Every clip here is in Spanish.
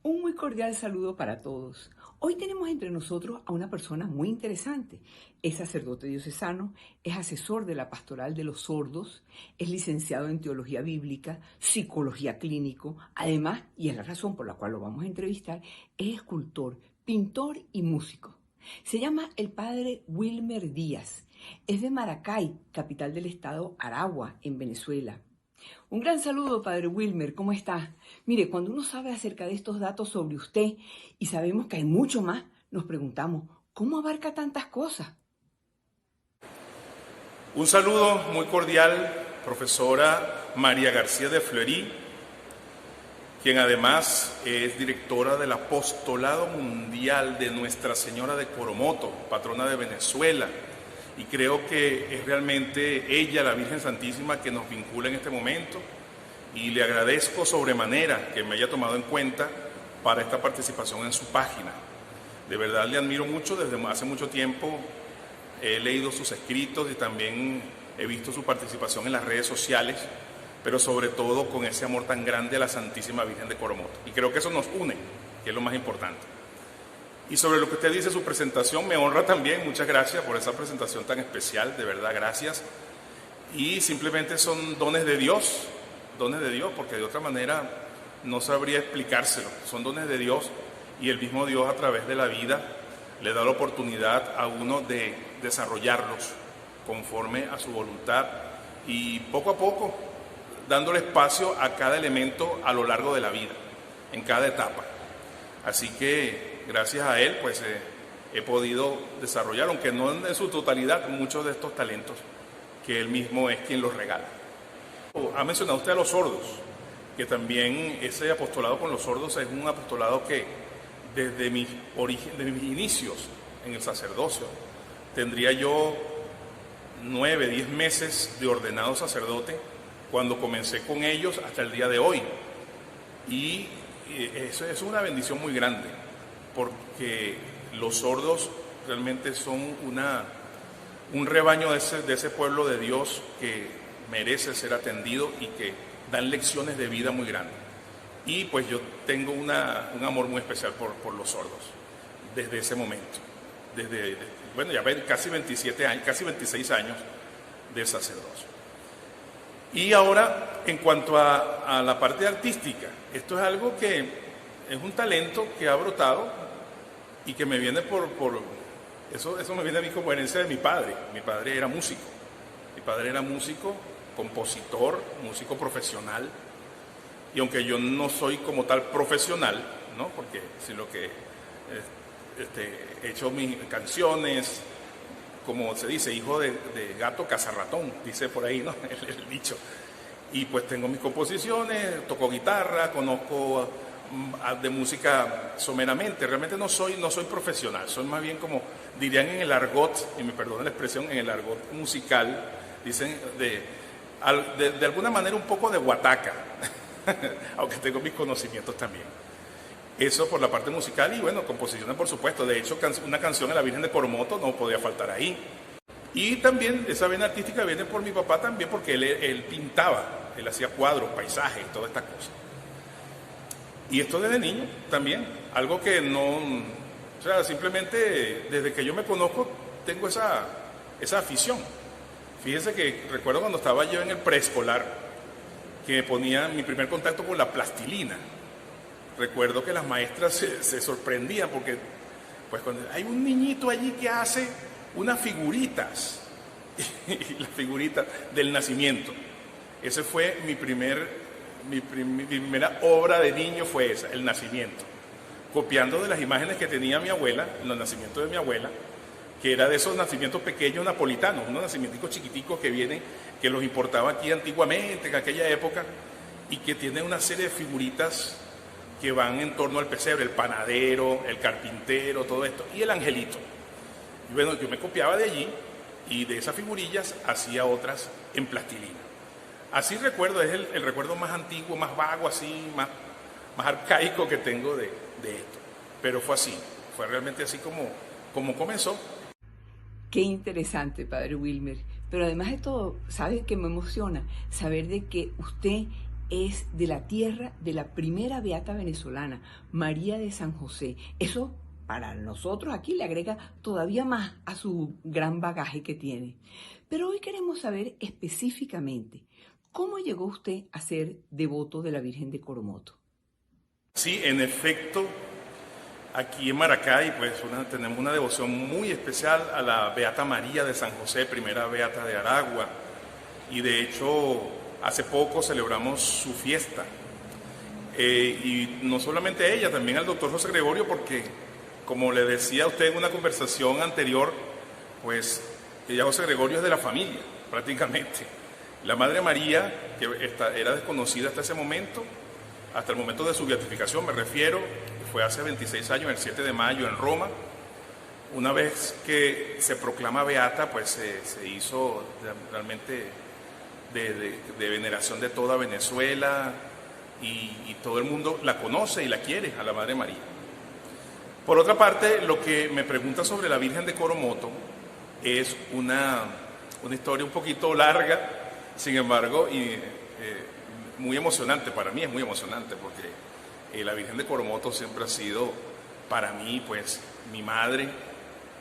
Un muy cordial saludo para todos. Hoy tenemos entre nosotros a una persona muy interesante. Es sacerdote diocesano, es asesor de la Pastoral de los Sordos, es licenciado en Teología Bíblica, Psicología Clínico, además, y es la razón por la cual lo vamos a entrevistar, es escultor, pintor y músico. Se llama el padre Wilmer Díaz. Es de Maracay, capital del estado Aragua, en Venezuela. Un gran saludo, padre Wilmer, ¿cómo está? Mire, cuando uno sabe acerca de estos datos sobre usted y sabemos que hay mucho más, nos preguntamos, ¿cómo abarca tantas cosas? Un saludo muy cordial, profesora María García de Fleury, quien además es directora del Apostolado Mundial de Nuestra Señora de Coromoto, patrona de Venezuela. Y creo que es realmente ella, la Virgen Santísima, que nos vincula en este momento. Y le agradezco sobremanera que me haya tomado en cuenta para esta participación en su página. De verdad le admiro mucho, desde hace mucho tiempo he leído sus escritos y también he visto su participación en las redes sociales, pero sobre todo con ese amor tan grande a la Santísima Virgen de Coromoto. Y creo que eso nos une, que es lo más importante. Y sobre lo que usted dice, su presentación me honra también. Muchas gracias por esa presentación tan especial, de verdad, gracias. Y simplemente son dones de Dios, porque de otra manera no sabría explicárselo. Son dones de Dios y el mismo Dios a través de la vida le da la oportunidad a uno de desarrollarlos conforme a su voluntad y poco a poco dándole espacio a cada elemento a lo largo de la vida, en cada etapa. Así que gracias a él pues he podido desarrollar, aunque no en su totalidad, muchos de estos talentos que él mismo es quien los regala. Ha mencionado usted a los sordos, que también ese apostolado con los sordos es un apostolado que desde mis inicios en el sacerdocio, tendría yo 9, 10 meses de ordenado sacerdote cuando comencé con ellos hasta el día de hoy. Y eso es una bendición muy grande, porque los sordos realmente son un rebaño de ese pueblo de Dios que merece ser atendido y que dan lecciones de vida muy grandes. Y pues yo tengo un amor muy especial por los sordos, desde ese momento. Bueno, ya casi 27 años, casi 26 años de sacerdocio. Y ahora, en cuanto a la parte artística, esto es algo que es un talento que ha brotado y que me viene eso me viene a mí como herencia de mi padre. Mi padre era músico. Mi padre era músico, compositor, músico profesional. Y aunque yo no soy como tal profesional, ¿no? Porque si lo que he hecho mis canciones, como se dice, hijo de gato cazarratón, dice por ahí, ¿no? el dicho. Y pues tengo mis composiciones, toco guitarra, conozco de música someramente. Realmente no soy profesional, soy más bien como dirían en el argot, y me perdonen la expresión, en el argot musical, dicen de alguna manera un poco de guataca, aunque tengo mis conocimientos también. Eso por la parte musical y bueno, composiciones por supuesto. De hecho, una canción de la Virgen de Coromoto no podía faltar ahí. Y también esa vena artística viene por mi papá también, porque él pintaba, él hacía cuadros, paisajes, todas estas cosas. Y esto desde niño también, algo que no, o sea, simplemente desde que yo me conozco tengo esa afición. Fíjense que recuerdo cuando estaba yo en el preescolar, que ponía mi primer contacto con la plastilina. Recuerdo que las maestras se sorprendían porque pues cuando hay un niñito allí que hace unas figuritas, y las figuritas del nacimiento. Ese fue mi primera obra de niño, fue esa, el nacimiento. Copiando de las imágenes que tenía mi abuela, los nacimientos de mi abuela, que era de esos nacimientos pequeños napolitanos, unos nacimientos chiquiticos que vienen, que los importaba aquí antiguamente, en aquella época, y que tienen una serie de figuritas que van en torno al pesebre, el panadero, el carpintero, todo esto, y el angelito. Y bueno, yo me copiaba de allí, y de esas figurillas hacía otras en plastilina. Así recuerdo, es el recuerdo más antiguo, más vago, así, más arcaico que tengo de esto. Pero fue así, fue realmente así como comenzó. Qué interesante, padre Wilmer. Pero además de todo, ¿sabe qué me emociona? Saber de que usted es de la tierra de la primera beata venezolana, María de San José. Eso para nosotros aquí le agrega todavía más a su gran bagaje que tiene. Pero hoy queremos saber específicamente, ¿cómo llegó usted a ser devoto de la Virgen de Coromoto? Sí, en efecto, aquí en Maracay pues tenemos una devoción muy especial a la Beata María de San José, primera beata de Aragua, y de hecho hace poco celebramos su fiesta. Y no solamente ella, también al doctor José Gregorio, porque como le decía a usted en una conversación anterior, pues ella José Gregorio es de la familia prácticamente. La Madre María, que era desconocida hasta ese momento, hasta el momento de su beatificación me refiero, fue hace 26 años, el 7 de mayo en Roma. Una vez que se proclama beata, pues se hizo realmente de veneración de toda Venezuela y todo el mundo la conoce y la quiere a la Madre María. Por otra parte, lo que me pregunta sobre la Virgen de Coromoto es una historia un poquito larga, sin embargo, y muy emocionante. Para mí es muy emocionante porque la Virgen de Coromoto siempre ha sido para mí pues mi madre,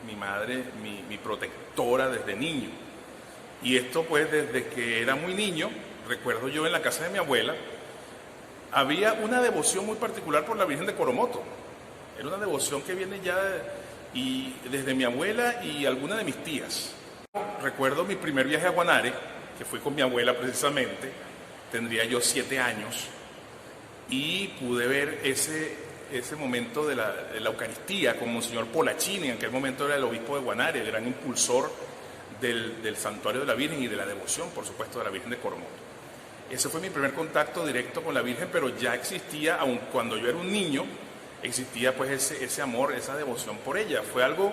mi protectora desde niño. Y esto pues desde que era muy niño, recuerdo yo en la casa de mi abuela, había una devoción muy particular por la Virgen de Coromoto. Era una devoción que viene ya y desde mi abuela y alguna de mis tías. Recuerdo mi primer viaje a Guanare, que fui con mi abuela precisamente, tendría yo 7 años, y pude ver ese momento de la Eucaristía con Monseñor Polachini. En aquel momento era el obispo de Guanare, el gran impulsor del santuario de la Virgen y de la devoción, por supuesto, de la Virgen de Coromoto. Ese fue mi primer contacto directo con la Virgen, pero ya existía, aun cuando yo era un niño, existía pues ese amor, esa devoción por ella. Fue algo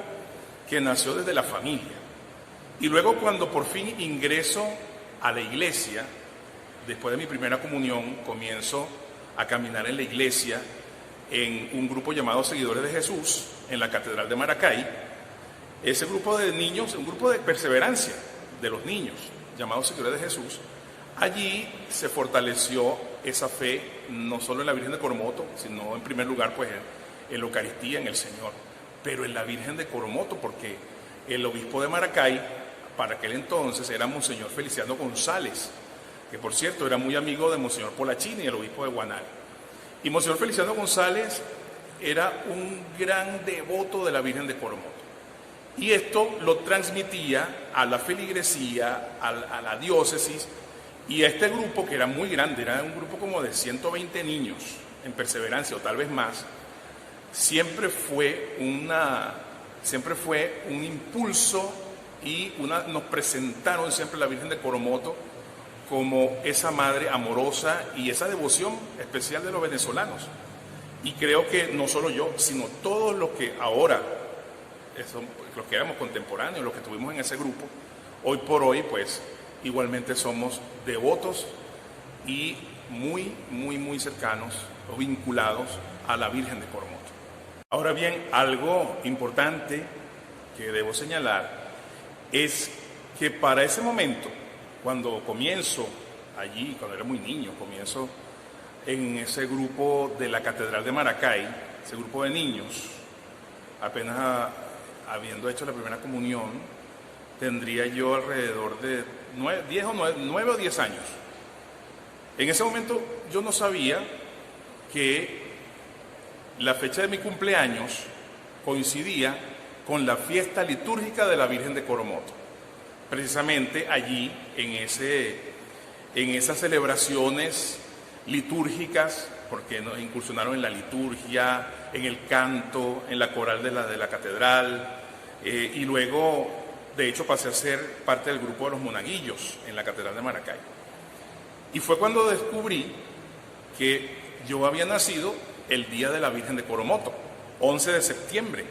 que nació desde la familia. Y luego cuando por fin ingreso a la iglesia, después de mi primera comunión, comienzo a caminar en la iglesia en un grupo llamado Seguidores de Jesús, en la Catedral de Maracay. Ese grupo de niños, un grupo de perseverancia de los niños, llamados Seguidores de Jesús. Allí se fortaleció esa fe, no solo en la Virgen de Coromoto, sino en primer lugar pues en la Eucaristía, en el Señor, pero en la Virgen de Coromoto, porque el obispo de Maracay, para aquel entonces, era Monseñor Feliciano González, que por cierto era muy amigo de Monseñor Polachini, el obispo de Guanare. Y Monseñor Feliciano González era un gran devoto de la Virgen de Coromoto. Y esto lo transmitía a la feligresía, a la diócesis, y a este grupo que era muy grande, era un grupo como de 120 niños en perseverancia o tal vez más. Siempre fue un impulso y nos presentaron siempre la Virgen de Coromoto como esa madre amorosa y esa devoción especial de los venezolanos. Y creo que no solo yo, sino todos los que ahora, los que éramos contemporáneos, los que estuvimos en ese grupo, hoy por hoy pues igualmente somos devotos y muy, muy, muy cercanos o vinculados a la Virgen de Coromoto. Ahora bien, algo importante que debo señalar es que para ese momento, cuando comienzo allí, cuando era muy niño, comienzo en ese grupo de la Catedral de Maracay, ese grupo de niños, apenas habiendo hecho la primera comunión, tendría yo alrededor de 9 o 10 años. En ese momento yo no sabía que la fecha de mi cumpleaños coincidía con la fiesta litúrgica de la Virgen de Coromoto. Precisamente allí, en esas celebraciones litúrgicas, porque nos incursionaron en la liturgia, en el canto, en la coral de la catedral, y luego, de hecho, pasé a ser parte del grupo de los monaguillos en la Catedral de Maracay. Y fue cuando descubrí que yo había nacido el día de la Virgen de Coromoto, 11 de septiembre.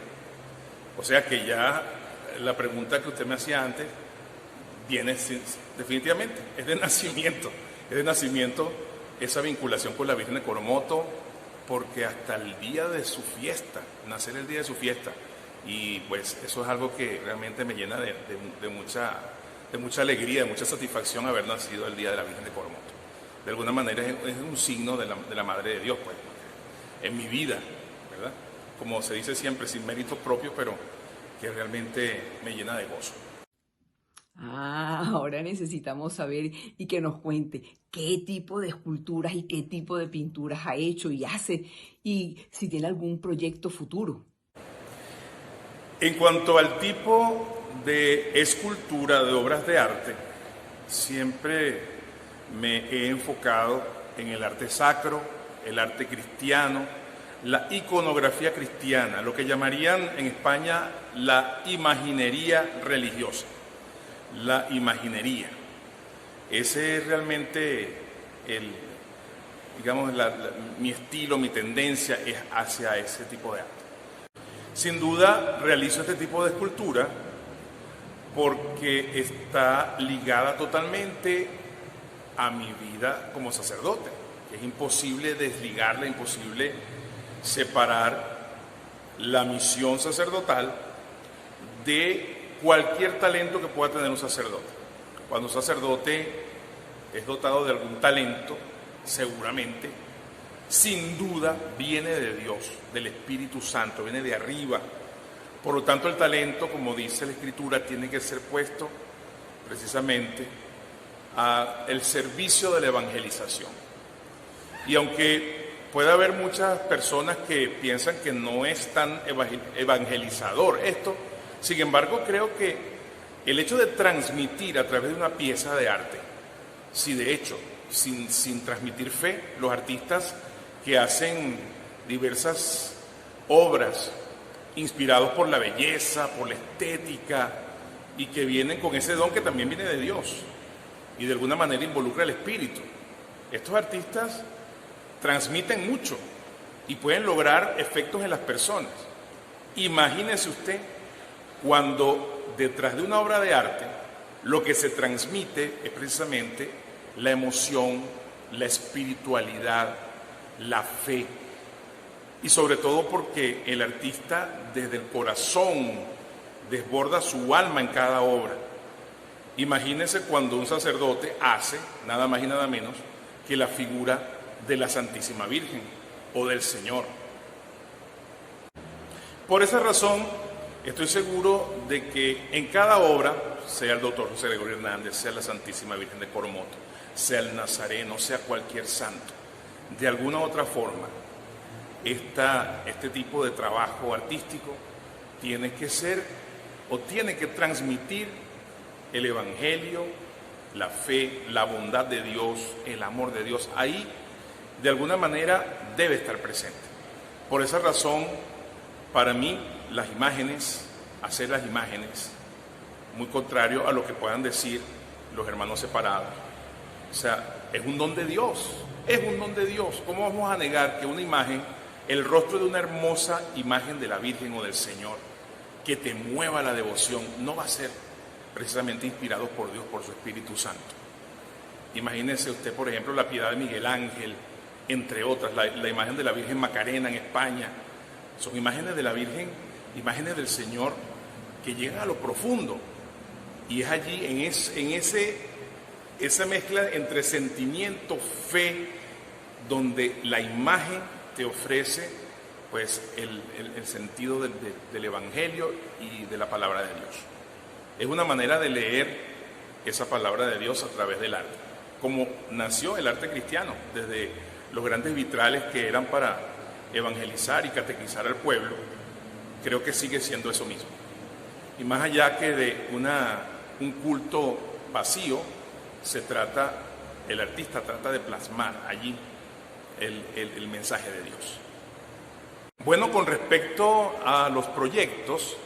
O sea que ya la pregunta que usted me hacía antes viene definitivamente, es de nacimiento esa vinculación con la Virgen de Coromoto, porque hasta el día de su fiesta, nacer el día de su fiesta, y pues eso es algo que realmente me llena de mucha alegría, de mucha satisfacción haber nacido el día de la Virgen de Coromoto. de alguna manera es un signo de la Madre de Dios, pues, en mi vida, ¿verdad? Como se dice siempre, sin méritos propios, pero que realmente me llena de gozo. Ahora necesitamos saber y que nos cuente qué tipo de esculturas y qué tipo de pinturas ha hecho y hace y si tiene algún proyecto futuro. En cuanto al tipo de escultura, de obras de arte, siempre me he enfocado en el arte sacro, el arte cristiano, la iconografía cristiana, lo que llamarían en España la imaginería religiosa. La imaginería. Ese es realmente mi estilo, mi tendencia es hacia ese tipo de arte. Sin duda realizo este tipo de escultura porque está ligada totalmente a mi vida como sacerdote. Es imposible desligarla, imposible separar la misión sacerdotal de cualquier talento que pueda tener un sacerdote. Cuando un sacerdote es dotado de algún talento, seguramente, sin duda, viene de Dios, del Espíritu Santo, viene de arriba. Por lo tanto, el talento, como dice la Escritura, tiene que ser puesto precisamente al servicio de la evangelización. Y aunque puede haber muchas personas que piensan que no es tan evangelizador esto, sin embargo, creo que el hecho de transmitir a través de una pieza de arte, si de hecho, sin transmitir fe, los artistas que hacen diversas obras inspirados por la belleza, por la estética, y que vienen con ese don que también viene de Dios, y de alguna manera involucra el espíritu. Estos artistas transmiten mucho y pueden lograr efectos en las personas. Imagínese usted cuando detrás de una obra de arte lo que se transmite es precisamente la emoción, la espiritualidad, la fe, y sobre todo porque el artista desde el corazón desborda su alma en cada obra. Imagínense cuando un sacerdote hace nada más y nada menos que la figura de la Santísima Virgen o del Señor. Por esa razón, estoy seguro de que en cada obra, sea el doctor José Gregorio Hernández, sea la Santísima Virgen de Coromoto, sea el Nazareno, sea cualquier santo, de alguna u otra forma, este tipo de trabajo artístico tiene que ser o tiene que transmitir el Evangelio, la fe, la bondad de Dios, el amor de Dios. Ahí, de alguna manera, debe estar presente. Por esa razón, para mí, las imágenes, hacer las imágenes, muy contrario a lo que puedan decir los hermanos separados. O sea, es un don de Dios, es un don de Dios. ¿Cómo vamos a negar que una imagen, el rostro de una hermosa imagen de la Virgen o del Señor, que te mueva la devoción, no va a ser precisamente inspirado por Dios, por su Espíritu Santo? Imagínese usted, por ejemplo, la Piedad de Miguel Ángel, entre otras, la imagen de la Virgen Macarena en España. Son imágenes de la Virgen, imágenes del Señor que llegan a lo profundo. Y es allí, en esa mezcla entre sentimiento, fe, donde la imagen te ofrece pues el sentido del Evangelio y de la palabra de Dios. Es una manera de leer esa palabra de Dios a través del arte. Como nació el arte cristiano, desde los grandes vitrales que eran para evangelizar y catequizar al pueblo, creo que sigue siendo eso mismo. Y más allá que de un culto vacío, el artista trata de plasmar allí el mensaje de Dios. Bueno, con respecto a los proyectos,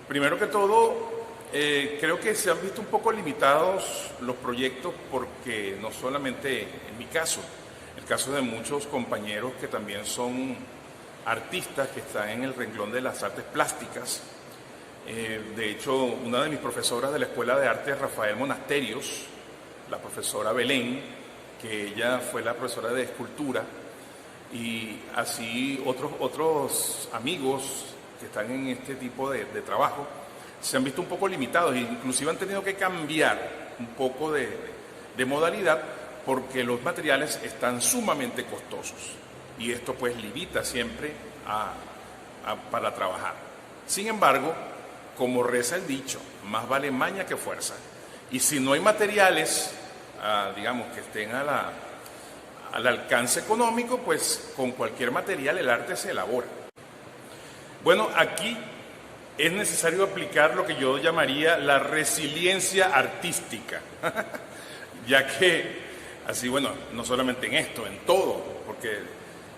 primero que todo, creo que se han visto un poco limitados los proyectos porque no solamente en mi caso, el caso de muchos compañeros que también son artistas que están en el renglón de las artes plásticas. De hecho, una de mis profesoras de la Escuela de Arte, Rafael Monasterios, la profesora Belén, que ella fue la profesora de escultura, y así otros amigos que están en este tipo de trabajo, se han visto un poco limitados e inclusive han tenido que cambiar un poco de modalidad porque los materiales están sumamente costosos y esto pues limita siempre para trabajar. Sin embargo, como reza el dicho, más vale maña que fuerza. Y si no hay materiales, digamos, que estén al alcance económico, pues con cualquier material el arte se elabora. Bueno, aquí es necesario aplicar lo que yo llamaría la resiliencia artística, ya que, así, bueno, no solamente en esto, en todo, porque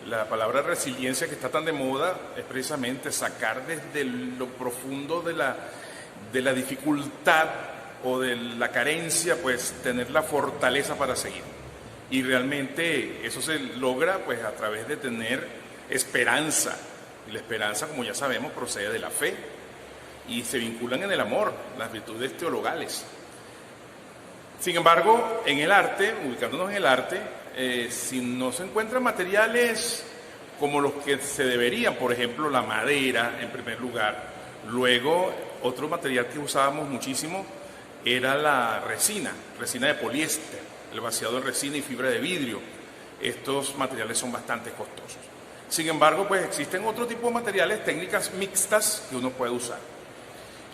la palabra resiliencia que está tan de moda es precisamente sacar desde lo profundo de la dificultad o de la carencia, pues tener la fortaleza para seguir. Y realmente eso se logra pues a través de tener esperanza. Y la esperanza, como ya sabemos, procede de la fe y se vinculan en el amor, las virtudes teologales. Sin embargo, en el arte, ubicándonos en el arte, si no se encuentran materiales como los que se deberían, por ejemplo, la madera en primer lugar, luego otro material que usábamos muchísimo era la resina de poliéster, el vaciado en resina y fibra de vidrio. Estos materiales son bastante costosos. Sin embargo, pues existen otro tipo de materiales, técnicas mixtas que uno puede usar.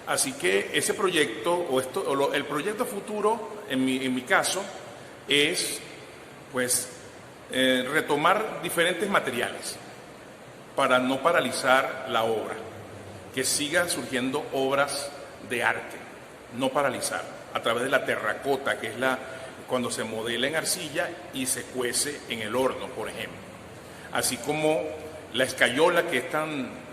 Así que ese proyecto, el proyecto futuro, en mi caso, es pues retomar diferentes materiales para no paralizar la obra, que sigan surgiendo obras de arte, no paralizar, a través de la terracota, que es cuando se modela en arcilla y se cuece en el horno, por ejemplo. Así como la escayola, que es tan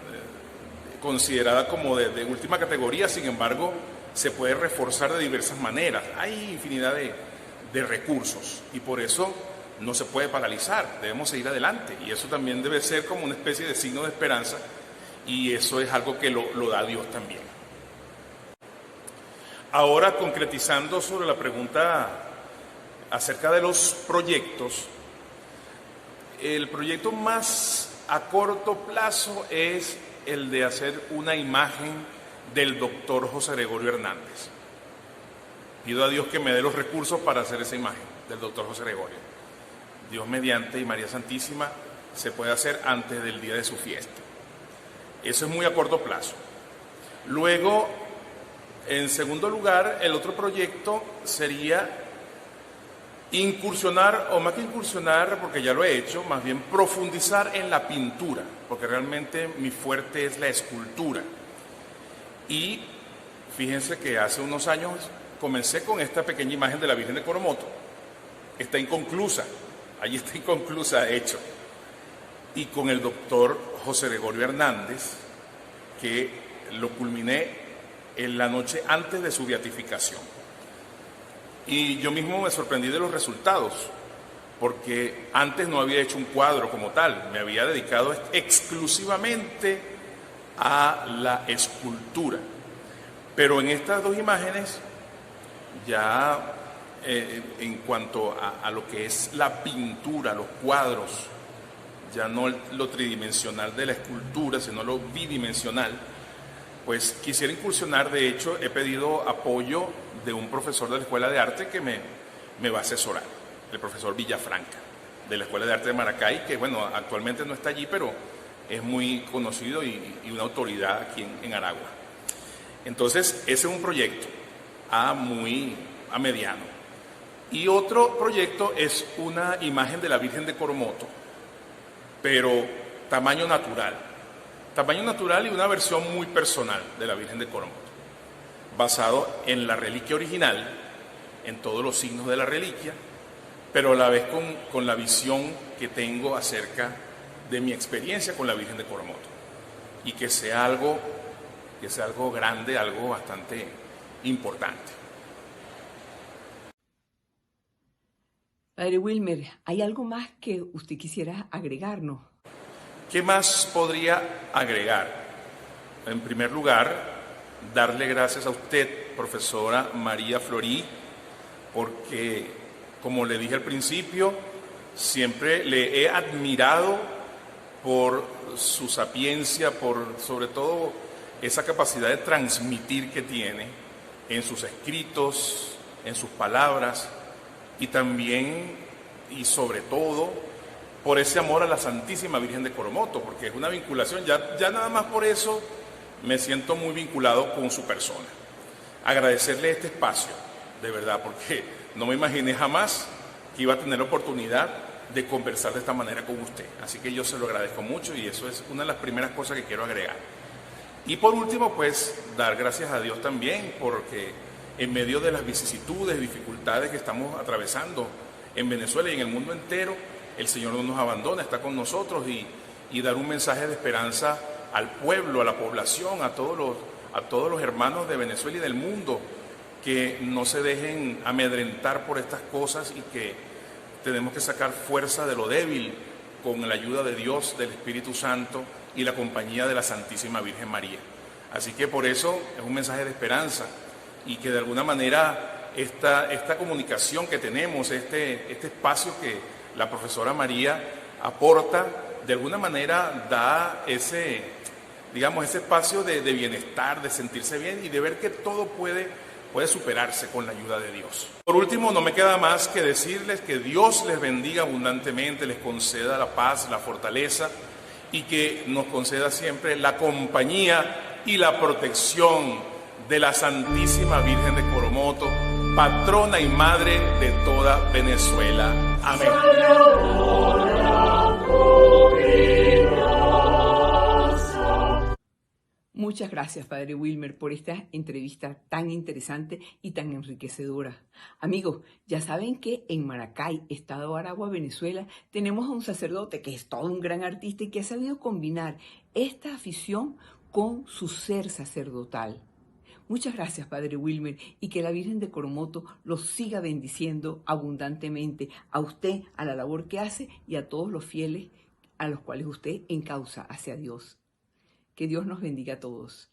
considerada como de última categoría, sin embargo, se puede reforzar de diversas maneras. Hay infinidad de recursos y por eso no se puede paralizar, debemos seguir adelante. Y eso también debe ser como una especie de signo de esperanza y eso es algo que lo da Dios también. Ahora, concretizando sobre la pregunta acerca de los proyectos, el proyecto más a corto plazo es el de hacer una imagen del doctor José Gregorio Hernández. Pido a Dios que me dé los recursos para hacer esa imagen del doctor José Gregorio. Dios mediante y María Santísima se puede hacer antes del día de su fiesta. Eso es muy a corto plazo. Luego, en segundo lugar, el otro proyecto sería incursionar, o más que incursionar, porque ya lo he hecho, más bien profundizar en la pintura, porque realmente mi fuerte es la escultura. Y fíjense que hace unos años comencé con esta pequeña imagen de la Virgen de Coromoto. Está inconclusa, allí está inconclusa, de hecho. Y con el doctor José Gregorio Hernández, que lo culminé en la noche antes de su beatificación. Y yo mismo me sorprendí de los resultados, porque antes no había hecho un cuadro como tal, me había dedicado exclusivamente a la escultura. Pero en estas dos imágenes, ya en cuanto a lo que es la pintura, los cuadros, ya no lo tridimensional de la escultura, sino lo bidimensional, pues quisiera incursionar. De hecho, he pedido apoyo de un profesor de la Escuela de Arte que me va a asesorar, el profesor Villafranca, de la Escuela de Arte de Maracay, que bueno, actualmente no está allí, pero es muy conocido y una autoridad aquí en Aragua. Entonces, ese es un proyecto a mediano. Y otro proyecto es una imagen de la Virgen de Coromoto, pero tamaño natural y una versión muy personal de la Virgen de Coromoto, basado en la reliquia original, en todos los signos de la reliquia, pero a la vez con la visión que tengo acerca de mi experiencia con la Virgen de Coromoto, y que sea algo grande, algo bastante importante. Padre Wilmer, ¿hay algo más que usted quisiera agregarnos? ¿Qué más podría agregar? En primer lugar, darle gracias a usted, profesora María Florí, porque, como le dije al principio, siempre le he admirado por su sapiencia, por sobre todo esa capacidad de transmitir que tiene en sus escritos, en sus palabras, y también y sobre todo por ese amor a la Santísima Virgen de Coromoto, porque es una vinculación, ya nada más por eso me siento muy vinculado con su persona. Agradecerle este espacio, de verdad, porque no me imaginé jamás que iba a tener la oportunidad de conversar de esta manera con usted. Así que yo se lo agradezco mucho y eso es una de las primeras cosas que quiero agregar. Y por último, pues, dar gracias a Dios también, porque en medio de las vicisitudes, dificultades que estamos atravesando en Venezuela y en el mundo entero, el Señor no nos abandona, está con nosotros y dar un mensaje de esperanza al pueblo, a la población, a todos los hermanos de Venezuela y del mundo, que no se dejen amedrentar por estas cosas y que tenemos que sacar fuerza de lo débil con la ayuda de Dios, del Espíritu Santo y la compañía de la Santísima Virgen María. Así que por eso es un mensaje de esperanza y que de alguna manera esta comunicación que tenemos, este espacio que la profesora María aporta, de alguna manera da ese espacio de bienestar, de sentirse bien y de ver que todo puede superarse con la ayuda de Dios. Por último, no me queda más que decirles que Dios les bendiga abundantemente, les conceda la paz, la fortaleza y que nos conceda siempre la compañía y la protección de la Santísima Virgen de Coromoto, patrona y madre de toda Venezuela. Amén. Muchas gracias, Padre Wilmer, por esta entrevista tan interesante y tan enriquecedora. Amigos, ya saben que en Maracay, Estado Aragua, Venezuela, tenemos a un sacerdote que es todo un gran artista y que ha sabido combinar esta afición con su ser sacerdotal. Muchas gracias, Padre Wilmer, y que la Virgen de Coromoto los siga bendiciendo abundantemente a usted, a la labor que hace y a todos los fieles a los cuales usted encausa hacia Dios. Que Dios nos bendiga a todos.